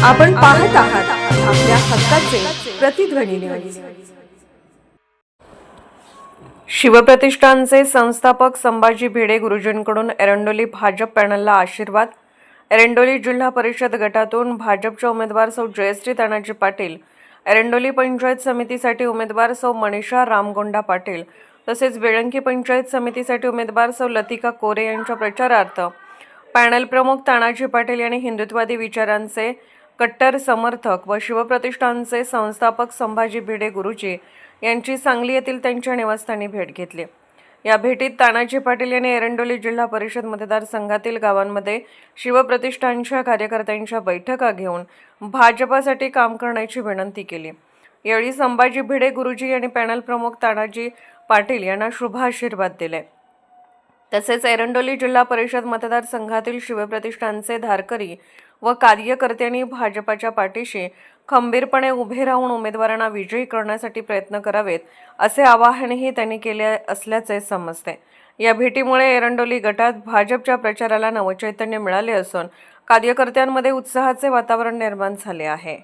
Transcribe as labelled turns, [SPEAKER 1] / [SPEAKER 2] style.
[SPEAKER 1] आपण पाहत आहात आपल्या हक्काचे प्रतिध्वनी न्यूज। शिवप्रतिष्ठानचे संस्थापक संभाजी भिडे गुरुजींकडून एरंडोली भाजप पॅनलला आशीर्वाद। एरंडोली जिल्हा परिषद गटातून भाजपच्या उमेदवार सौ जयश्री तानाजी पाटील, एरंडोली पंचायत समितीसाठी उमेदवार सौ मनीषा रामगोंडा पाटील तसेच बेळंकी पंचायत समितीसाठी उमेदवार सौ लतिका कोरे यांच्या प्रचारार्थ पॅनल प्रमुख तानाजी पाटील यांनी हिंदुत्ववादी विचारांचे कट्टर समर्थक व शिवप्रतिष्ठानचे संस्थापक संभाजी भिडे गुरुजी यांची सांगली येथील त्यांच्या निवासस्थानी भेट घेतली। या भेटीत तानाजी पाटील यांनी एरंडोली जिल्हा परिषद मतदारसंघातील गावांमध्ये शिवप्रतिष्ठानच्या कार्यकर्त्यांच्या बैठका घेऊन भाजपासाठी काम करण्याची विनंती केली। यावेळी संभाजी भिडे गुरुजी यांनी पॅनल प्रमुख तानाजी पाटील यांना शुभ आशीर्वाद दिले। तसेच एरंडोली जिल्हा परिषद मतदारसंघातील शिवप्रतिष्ठानचे धारकरी व कार्यकर्त्यांनी भाजपाच्या पाठीशी खंबीरपणे उभे राहून उमेदवारांना विजयी करण्यासाठी प्रयत्न करावेत असे आवाहनही त्यांनी केले असल्याचे समजते। या भेटीमुळे एरंडोली गटात भाजपच्या प्रचाराला नवचैतन्य मिळाले असून कार्यकर्त्यांमध्ये उत्साहाचे वातावरण निर्माण झाले आहे।